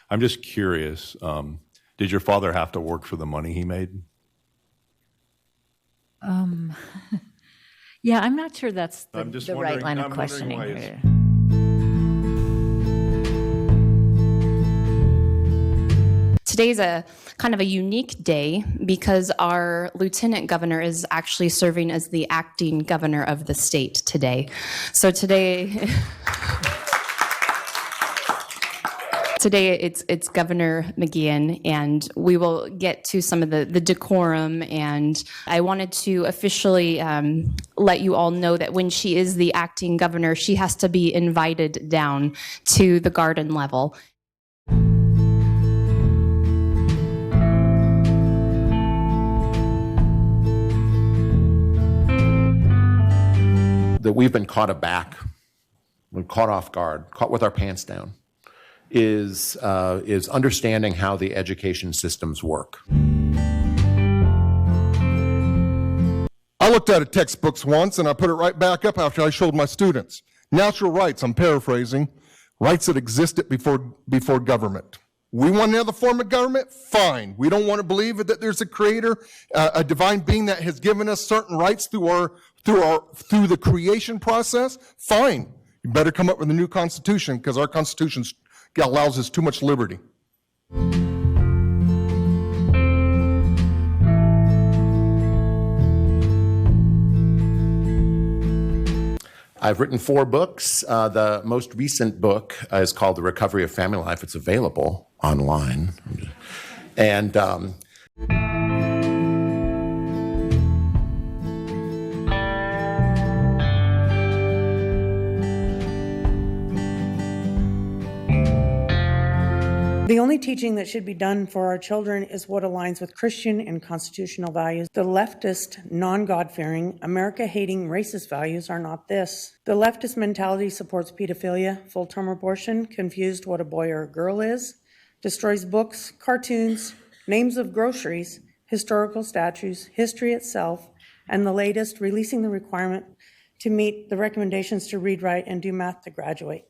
I'm just curious, did your father have to work for the money he made? Yeah, I'm not sure that's the right line of questioning here. Today's a kind of a unique day because our lieutenant governor is actually serving as the acting governor of the state today. So today it's Governor McGeachin, and we will get to some of the decorum. And I wanted to officially let you all know that when she is the acting governor, she has to be invited down to the garden level. That we've been caught aback, we're caught off guard, caught with our pants down, is understanding how the education systems work. I looked at textbooks once and I put it right back up after I showed my students. Natural rights, I'm paraphrasing, rights that existed before government. We want another form of government? Fine. We don't want to believe that there's a creator, a divine being that has given us certain rights through the creation process? Fine. You better come up with a new constitution, because our constitution allows us too much liberty. I've written 4 books. The most recent book is called The Recovery of Family Life. It's available online. And the only teaching that should be done for our children is what aligns with Christian and constitutional values. The leftist, non-God-fearing, America-hating, racist values are not this. The leftist mentality supports pedophilia, full-term abortion, confused what a boy or a girl is, destroys books, cartoons, names of groceries, historical statues, history itself, and the latest, releasing the requirement to meet the recommendations to read, write, and do math to graduate.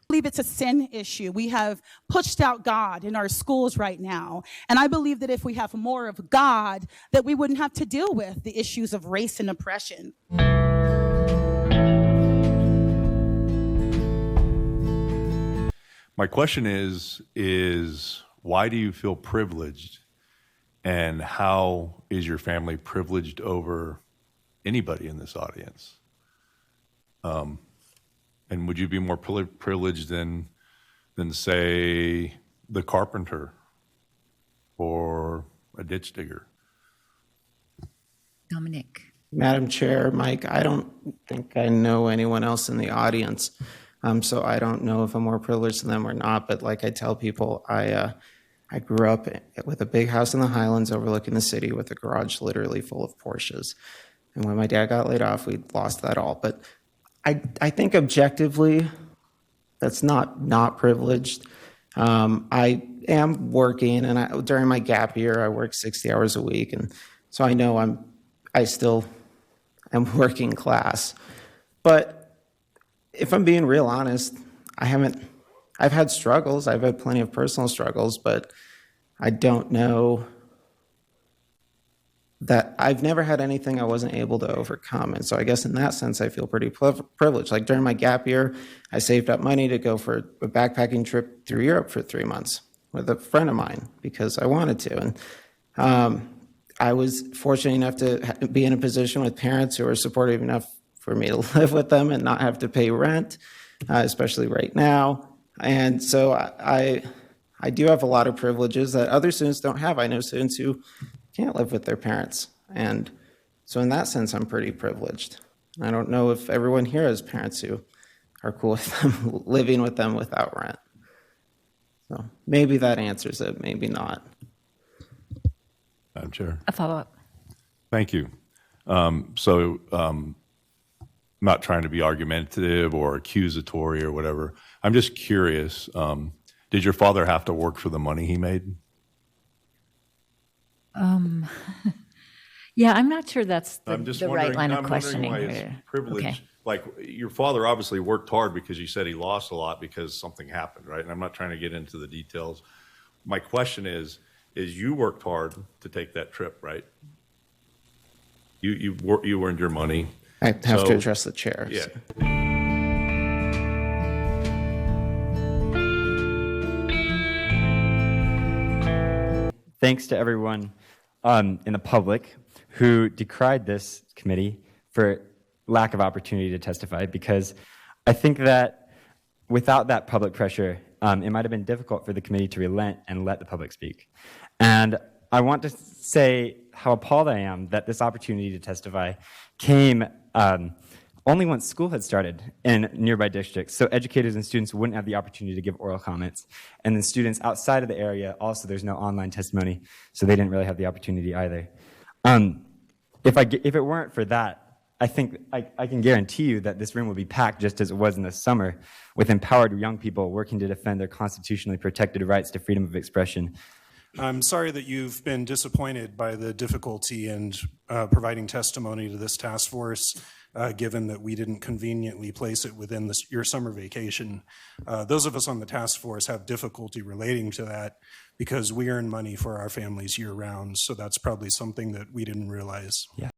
I believe it's a sin issue. We have pushed out God in our schools right now. And I believe that if we have more of God, that we wouldn't have to deal with the issues of race and oppression. My question is why do you feel privileged, and how is your family privileged over anybody in this audience? And would you be more privileged than say, the carpenter or a ditch digger? Dominic. Madam Chair, Mike, I don't think I know anyone else in the audience, so I don't know if I'm more privileged than them or not. But like I tell people, I grew up with a big house in the Highlands overlooking the city with a garage literally full of Porsches. And when my dad got laid off, we lost that all. But I think objectively, that's not privileged. I am working, and during my gap year, I work 60 hours a week, and so I know I still am working class. But if I'm being real honest, I've had struggles. I've had plenty of personal struggles, but I don't know that I've never had anything I wasn't able to overcome. And so I guess in that sense, I feel pretty privileged. Like during my gap year, I saved up money to go for a backpacking trip through Europe for 3 months with a friend of mine because I wanted to. And I was fortunate enough to be in a position with parents who were supportive enough for me to live with them and not have to pay rent, especially right now. And so I do have a lot of privileges that other students don't have. I know students who can't live with their parents. And so in that sense, I'm pretty privileged. I don't know if everyone here has parents who are cool with them living with them without rent. So maybe that answers it, maybe not. Madam Chair. A follow-up. Thank you. I'm not trying to be argumentative or accusatory or whatever. I'm just curious, did your father have to work for the money he made? Yeah, I'm not sure that's the wondering, right line of I'm questioning wondering why here. it's privilege. Okay. Like your father obviously worked hard because you said he lost a lot because something happened, right? And I'm not trying to get into the details. My question is you worked hard to take that trip, right? You earned your money. I have to address the chair. Yeah. So. Thanks to everyone in the public who decried this committee for lack of opportunity to testify, because I think that without that public pressure, it might have been difficult for the committee to relent and let the public speak. And I want to say how appalled I am that this opportunity to testify came only once school had started in nearby districts, so educators and students wouldn't have the opportunity to give oral comments. And then students outside of the area, also there's no online testimony, so they didn't really have the opportunity either. If it weren't for that, I think I can guarantee you that this room will be packed just as it was in the summer, with empowered young people working to defend their constitutionally protected rights to freedom of expression. I'm sorry that you've been disappointed by the difficulty in providing testimony to this task force, given that we didn't conveniently place it within your summer vacation. Those of us on the task force have difficulty relating to that because we earn money for our families year-round, so that's probably something that we didn't realize. Yeah.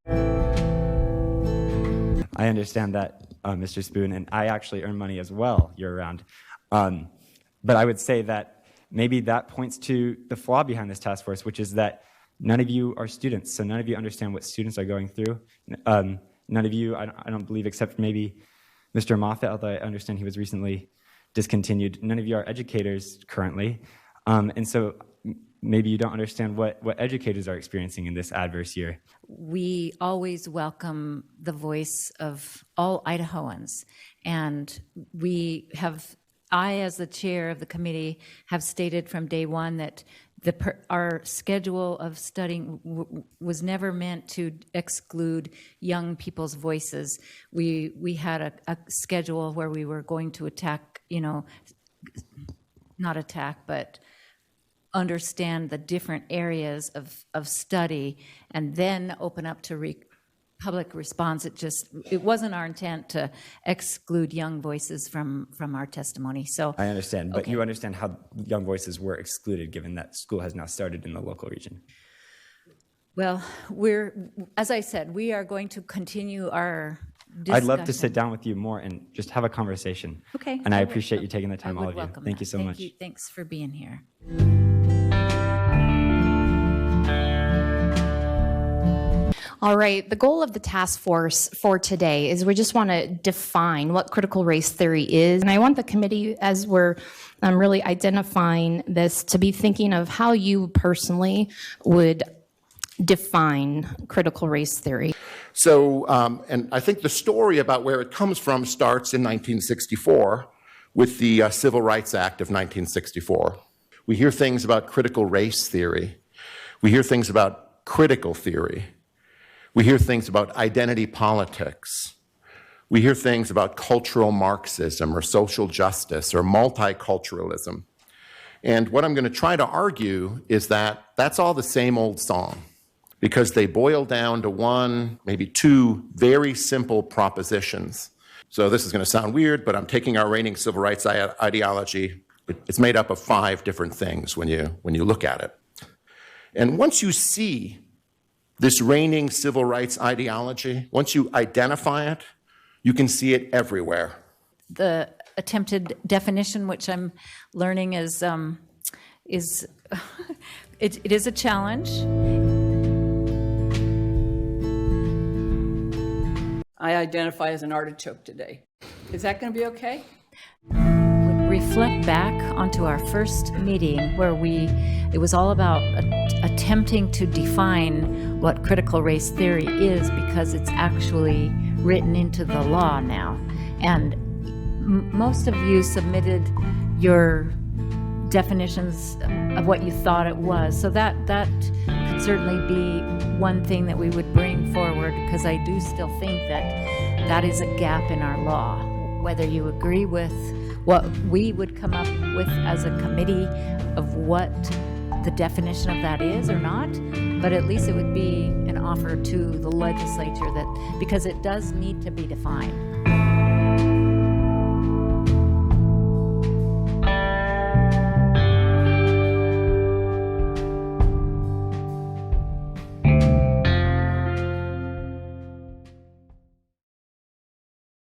I understand that, Mr. Spoon, and I actually earn money as well year-round. But I would say that maybe that points to the flaw behind this task force, which is that none of you are students, so none of you understand what students are going through. None of you, I don't believe, except maybe Mr. Moffat, although I understand he was recently discontinued, none of you are educators currently. And so maybe you don't understand what educators are experiencing in this adverse year. We always welcome the voice of all Idahoans. And I, as the chair of the committee, have stated from day one that our schedule of studying was never meant to exclude young people's voices. We had a schedule where we were going to but understand the different areas of study and then open up to public response. It wasn't our intent to exclude young voices from our testimony. So I understand, but okay. You understand how young voices were excluded given that school has now started in the local region. Well, as I said, we are going to continue our discussion. I'd love to sit down with you more and just have a conversation. Okay. And I appreciate you taking the time, all of you. Welcome Thank that. you so much. Thanks for being here. All right, the goal of the task force for today is we just want to define what critical race theory is. And I want the committee, as we're really identifying this, to be thinking of how you personally would define critical race theory. So, and I think the story about where it comes from starts in 1964 with the Civil Rights Act of 1964. We hear things about critical race theory. We hear things about critical theory. We hear things about identity politics. We hear things about cultural Marxism or social justice or multiculturalism. And what I'm going to try to argue is that that's all the same old song, because they boil down to one, maybe two very simple propositions. So this is going to sound weird, but I'm taking our reigning civil rights ideology. It's made up of 5 different things when you look at it. And once you see this reigning civil rights ideology, once you identify it, you can see it everywhere. The attempted definition, which I'm learning is it is a challenge. I identify as an artichoke today. Is that going to be okay? Reflect back onto our first meeting where it was all about attempting to define what critical race theory is, because it's actually written into the law now. And most of you submitted your definitions of what you thought it was. So that could certainly be one thing that we would bring forward, because I do still think that is a gap in our law. Whether you agree with what we would come up with as a committee of what the definition of that is or not, but at least it would be an offer to the legislature that, because it does need to be defined.